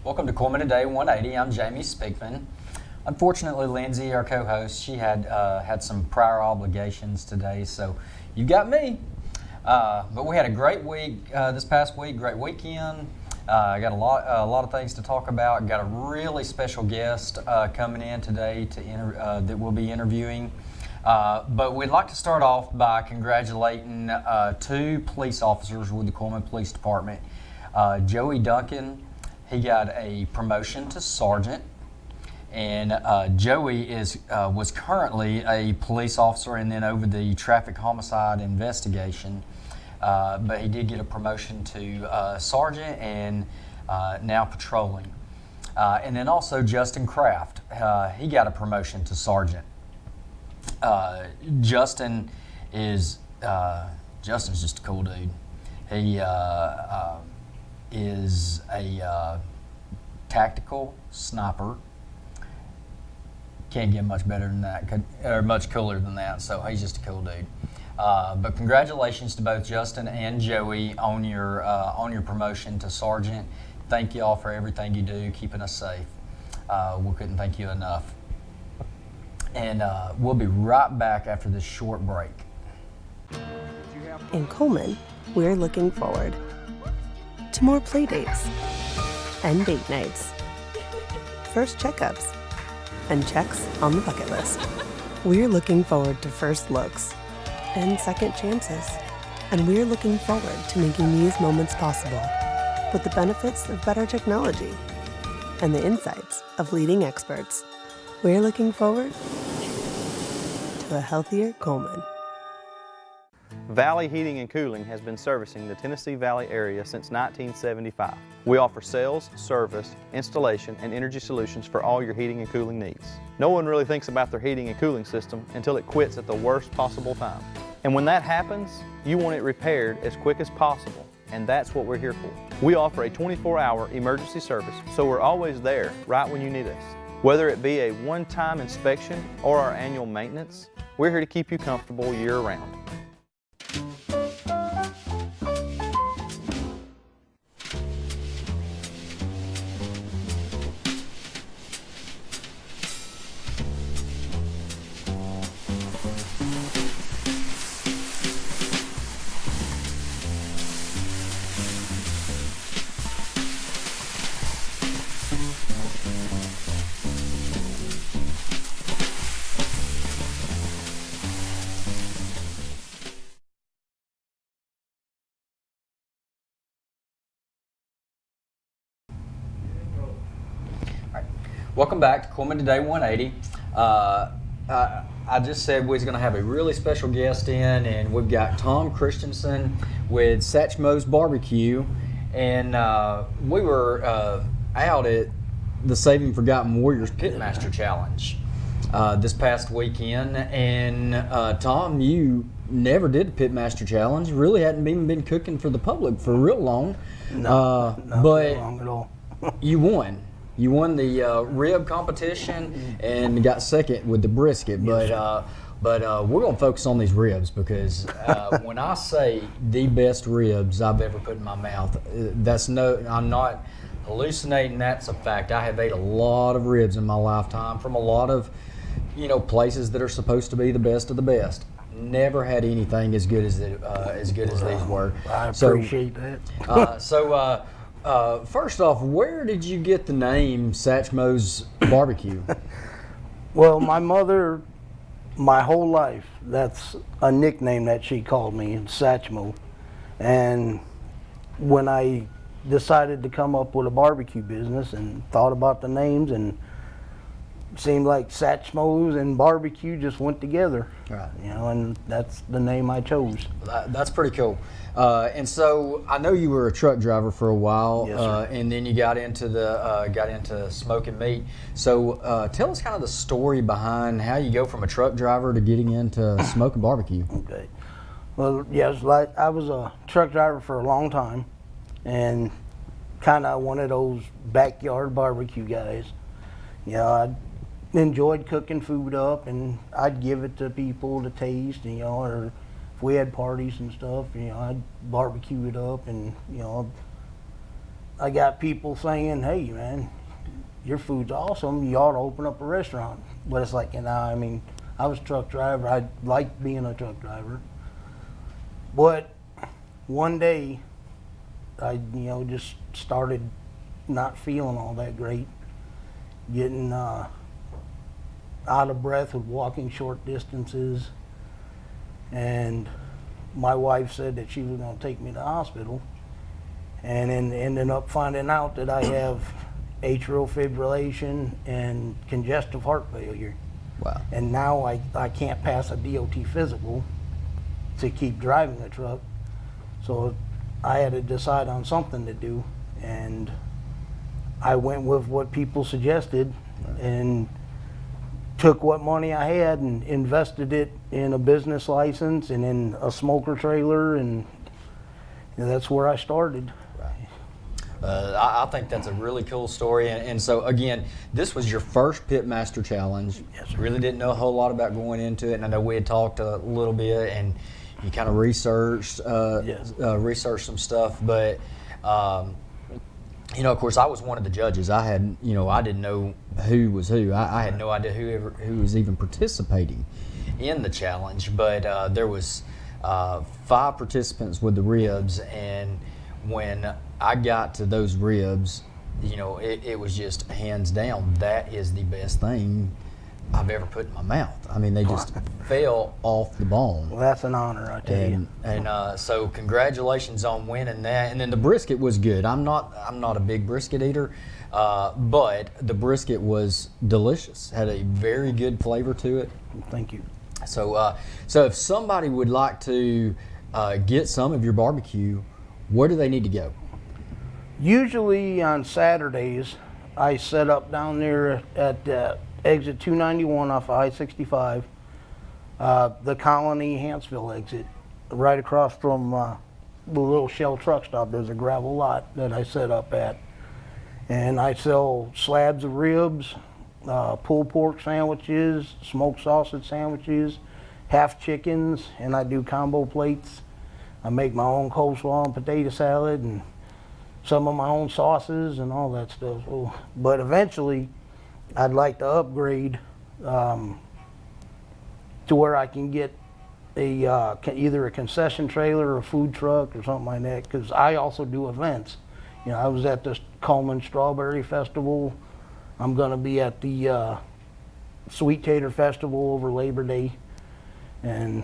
Welcome to Cullman Today 180. I'm Jamie Speakman. Unfortunately, Lindsay, our co-host, she had some prior obligations today, so you got me. But we had a great week this past week, great weekend. I got a lot of things to talk about. Got a really special guest coming in today that we'll be interviewing. But we'd like to start off by congratulating two police officers with the Cullman Police Department. Joey Duncan, he got a promotion to sergeant, and Joey was currently a police officer and then over the traffic homicide investigation. But he did get a promotion to sergeant and now patrolling. And then also Justin Kraft, he got a promotion to sergeant. Justin's just a cool dude. He is a tactical sniper. Can't get much better than that, or much cooler than that. So he's just a cool dude. But congratulations to both Justin and Joey on your promotion to sergeant. Thank you all for everything you do, keeping us safe. We couldn't thank you enough. And we'll be right back after this short break. In Cullman, we're looking forward to more play dates and date nights, first checkups, and checks on the bucket list. We're looking forward to first looks and second chances, and we're looking forward to making these moments possible with the benefits of better technology and the insights of leading experts. We're looking forward to a healthier Cullman. Valley Heating and Cooling has been servicing the Tennessee Valley area since 1975. We offer sales, service, installation, and energy solutions for all your heating and cooling needs. No one really thinks about their heating and cooling system until it quits at the worst possible time. And when that happens, you want it repaired as quick as possible, and that's what we're here for. We offer a 24-hour emergency service, so we're always there right when you need us. Whether it be a one-time inspection or our annual maintenance, we're here to keep you comfortable year-round. Welcome back to Cullman Today 180. I just said we was going to have a really special guest in, and we've got Tom Christensen with Satchmo's Barbecue, and we were out at the Saving Forgotten Warriors Pitmaster Challenge this past weekend, and Tom, you never did the Pitmaster Challenge. Really hadn't even been cooking for the public for real long. Not but long at all. You won. You won the rib competition and got second with the brisket. But we're going to focus on these ribs because when I say the best ribs I've ever put in my mouth, I'm not hallucinating. That's a fact. I have ate a lot of ribs in my lifetime from a lot of, places that are supposed to be the best of the best. Never had anything as good as these were. I appreciate that. First off, where did you get the name Satchmo's Barbecue? Well, my mother, my whole life, that's a nickname that she called me, Satchmo. And when I decided to come up with a barbecue business and thought about the names, and seemed like Satchmo's and barbecue just went together. Right. And that's the name I chose. That's pretty cool. And so I know you were a truck driver for a while, Yes, sir. And then you got into smoking meat. So tell us kind of the story behind how you go from a truck driver to getting into smoking barbecue. Okay. Well, yes, like I was a truck driver for a long time, and kind of one of those backyard barbecue guys. I enjoyed cooking food up, and I'd give it to people to taste, or if we had parties and stuff, I'd barbecue it up, and I got people saying, hey, man, your food's awesome. You ought to open up a restaurant. But it's like, I mean, I was a truck driver. I liked being a truck driver. But one day, I, just started not feeling all that great, getting out of breath with walking short distances. And my wife said that she was going to take me to the hospital, and then ended up finding out that I have atrial fibrillation and congestive heart failure. Wow. And now I can't pass a DOT physical to keep driving a truck. So I had to decide on something to do, and I went with what people suggested and took what money I had and invested it in a business license and in a smoker trailer, and that's where I started. I think that's a really cool story. And so, again, this was your first Pitmaster Challenge. Yes, sir. Really didn't know a whole lot about going into it. And I know we had talked a little bit, and you kind of researched some stuff. But, of course, I was one of the judges. I had, I didn't know who was who. I had no idea who was even participating in the challenge. But there was 5 participants with the ribs, and when I got to those ribs, it was just hands down, that is the best thing I've ever put in my mouth. I mean, they just fell off the bone. Well, that's an honor, I tell you. And so congratulations on winning that. And then the brisket was good. I'm not a big brisket eater, but the brisket was delicious. Had a very good flavor to it. Thank you. So if somebody would like to get some of your barbecue, where do they need to go? Usually on Saturdays, I set up down there at exit 291 off of I-65, the Colony Hanceville exit, right across from the little Shell truck stop. There's a gravel lot that I set up at. And I sell slabs of ribs, pulled pork sandwiches, smoked sausage sandwiches, half chickens, and I do combo plates. I make my own coleslaw and potato salad and some of my own sauces and all that stuff. So, but eventually, I'd like to upgrade to where I can get either a concession trailer or a food truck or something like that, because I also do events. I was at the Cullman Strawberry Festival. I'm going to be at the Sweet Tater Festival over Labor Day, and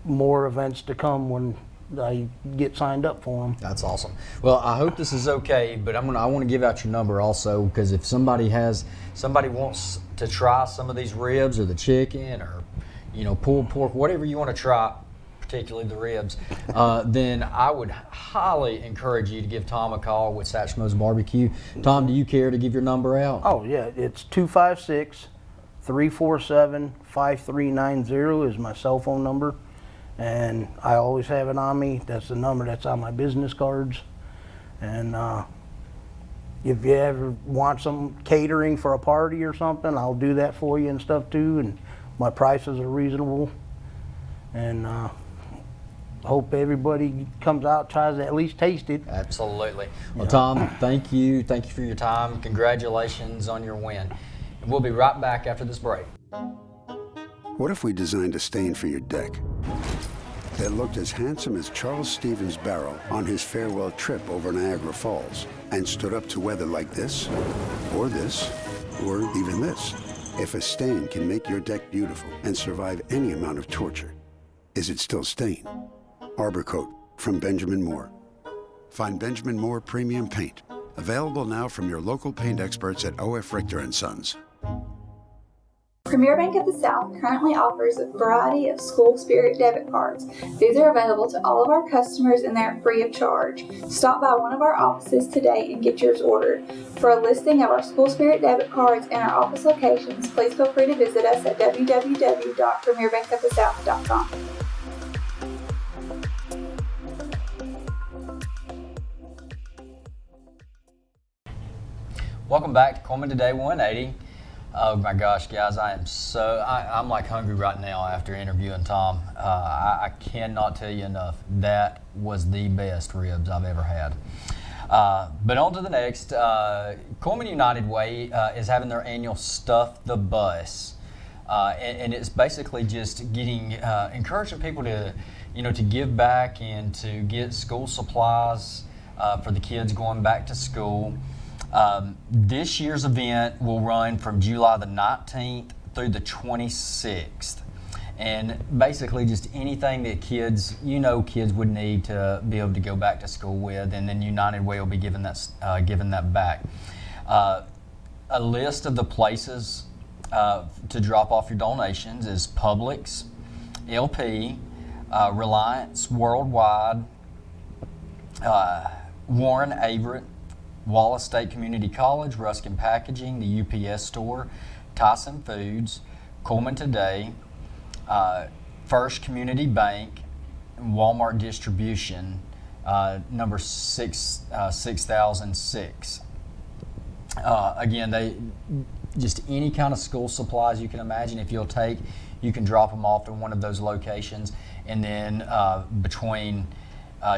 more events to come when I get signed up for them. That's awesome. Well, I hope this is okay, but I want to give out your number also, because if somebody wants to try some of these ribs or the chicken or pulled pork, whatever you want to try, particularly the ribs, then I would highly encourage you to give Tom a call with Satchmo's Barbecue. Tom, do you care to give your number out? Oh yeah, it's 256-347-5390 is my cell phone number. And I always have it on me. That's the number that's on my business cards. And if you ever want some catering for a party or something, I'll do that for you and stuff too. And my prices are reasonable. And hope everybody comes out, tries to at least taste it. Absolutely. Well, Tom, thank you. Thank you for your time. Congratulations on your win. And we'll be right back after this break. What if we designed a stain for your deck that looked as handsome as Charles Stevens' barrel on his farewell trip over Niagara Falls and stood up to weather like this, or even this? If a stain can make your deck beautiful and survive any amount of torture, is it still stain? Arbor Coat from Benjamin Moore. Find Benjamin Moore Premium Paint, available now from your local paint experts at O.F. Richter & Sons. Premier Bank of the South currently offers a variety of school spirit debit cards. These are available to all of our customers and they're free of charge. Stop by one of our offices today and get yours ordered. For a listing of our school spirit debit cards and our office locations, please feel free to visit us at www.premierbankofthesouth.com. Welcome back to Cullman Today 180. Oh my gosh, guys, I'm like hungry right now after interviewing Tom. I cannot tell you enough. That was the best ribs I've ever had. But on to the next. Cullman United Way is having their annual Stuff the Bus. And it's basically just getting, encouraging people to, to give back and to get school supplies for the kids going back to school. This year's event will run from July the 19th through the 26th. And basically just anything that kids would need to be able to go back to school with, and then United Way will be giving that back. A list of the places to drop off your donations is Publix, LP, Reliance Worldwide, Warren Averett, Wallace State Community College, Ruskin Packaging, the UPS Store, Tyson Foods, Cullman Today, First Community Bank, Walmart Distribution, number 6006. Again, just any kind of school supplies you can imagine. If you can drop them off in one of those locations, and then between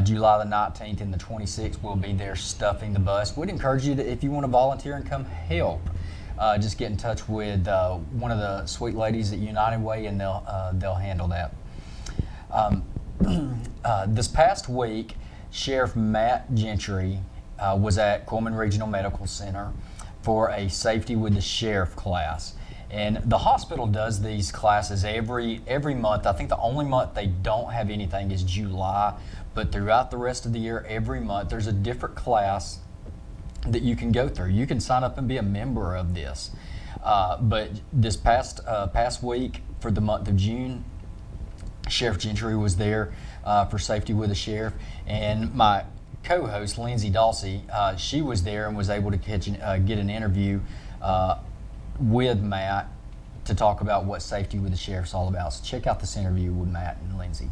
July the 19th and the 26th, we'll be there stuffing the bus. We'd encourage you to, if you want to volunteer and come help, just get in touch with one of the sweet ladies at United Way, and they'll handle that. This past week, Sheriff Matt Gentry was at Cullman Regional Medical Center for a Safety with the Sheriff class. And the hospital does these classes every month. I think the only month they don't have anything is July, but throughout the rest of the year, every month, there's a different class that you can go through. You can sign up and be a member of this. But this past week, for the month of June, Sheriff Gentry was there for Safety with the Sheriff, and my co-host Lindsay Dawsey, she was there and was able to get an interview with Matt to talk about what Safety with the Sheriff's all about. So check out this interview with Matt and Lindsay.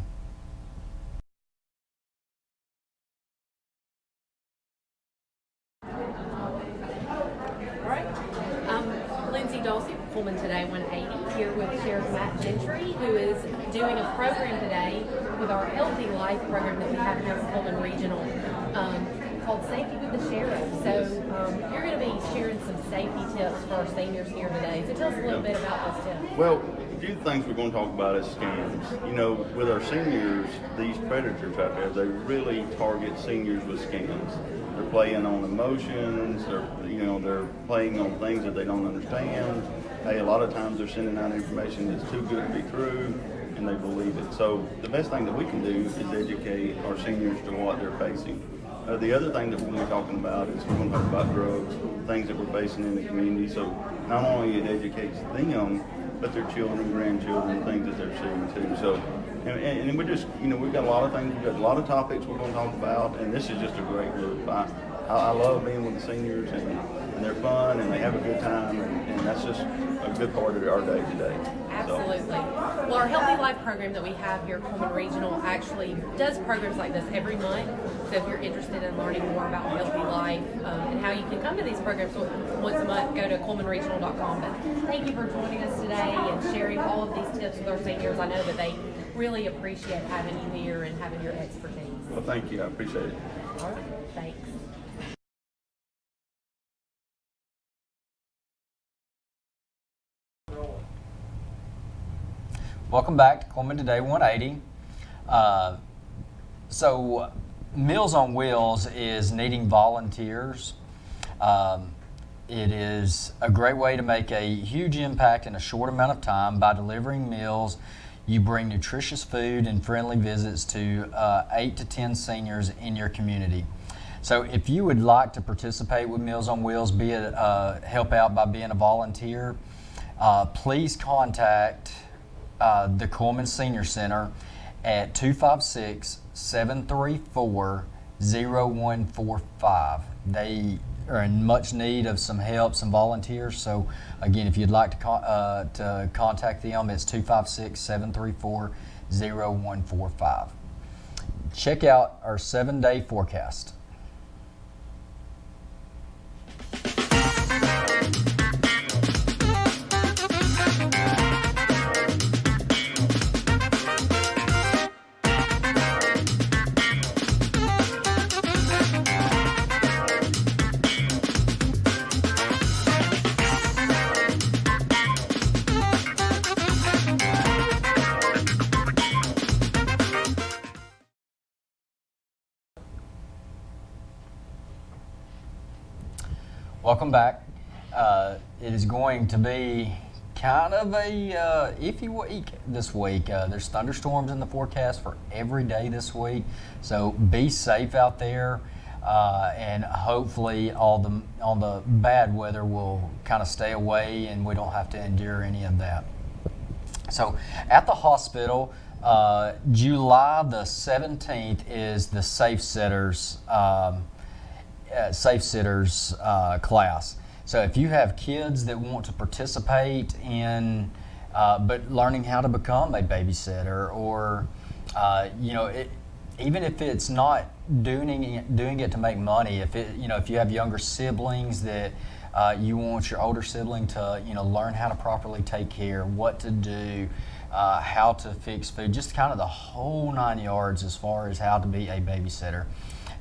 Cullman Today 180 here with Sheriff Matt Gentry, who is doing a program today with our Healthy Life program that we have here at Cullman Regional called Safety with the Sheriff. So you're going to be sharing some safety tips for our seniors here today. So tell us a little bit about those tips. Well, a few things we're going to talk about is scams. With our seniors, these predators out there, they really target seniors with scams. They're playing on emotions, they're playing on things that they don't understand. Hey, a lot of times they're sending out information that's too good to be true, and they believe it. So the best thing that we can do is educate our seniors to what they're facing. The other thing that we're going to be talking about is we're going to talk about drugs, things that we're facing in the community. So not only it educates them, but their children, grandchildren, things that they're seeing too. So, and we're just, we've got a lot of things, we've got a lot of topics we're going to talk about, and this is just a great group. I love being with the seniors, and they're fun, and they have a good time, and that's just a good part of our day today. Absolutely. So. Well, our Healthy Life program that we have here at Cullman Regional actually does programs like this every month. So if you're interested in learning more about Healthy Life and how you can come to these programs once a month, go to cullmanregional.com. But thank you for joining us today and sharing all of these tips with our seniors. I know that they really appreciate having you here and having your expertise. Well, thank you. I appreciate it. All right. Thanks. Welcome back to Cullman Today 180. So Meals on Wheels is needing volunteers. It is a great way to make a huge impact in a short amount of time by delivering meals. You bring nutritious food and friendly visits to 8 to 10 seniors in your community. So if you would like to participate with Meals on Wheels, help out by being a volunteer, please contact the Cullman Senior Center at 256-734-0145. They are in much need of some help, some volunteers. So again, if you'd like to contact them, it's 256-734-0145. Check out our 7-day forecast. Welcome back. It is going to be kind of a iffy week this week. There's thunderstorms in the forecast for every day this week, so be safe out there. And hopefully all the bad weather will kind of stay away and we don't have to endure any of that. So at the hospital, July the 17th is the Safe Sitters class. So if you have kids that want to participate in but learning how to become a babysitter, or even if it's not doing it to make money, if you have younger siblings that you want your older sibling to learn how to properly take care, what to do, how to fix food, just kind of the whole 9 yards as far as how to be a babysitter.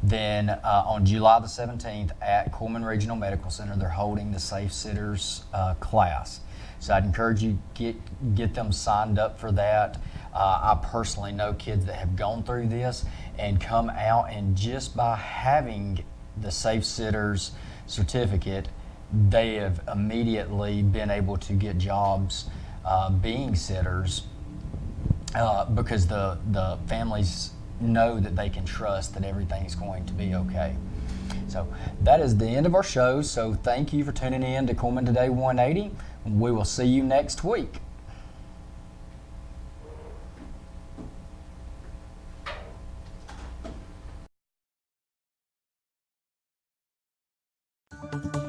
Then on July the 17th at Cullman Regional Medical Center, they're holding the Safe Sitters class. So I'd encourage you get them signed up for that. I personally know kids that have gone through this and come out, and just by having the Safe Sitters certificate, they have immediately been able to get jobs being sitters because the families know that they can trust that everything's going to be okay. So that is the end of our show. So thank you for tuning in to Cullman Today 180. We will see you next week. Thank you.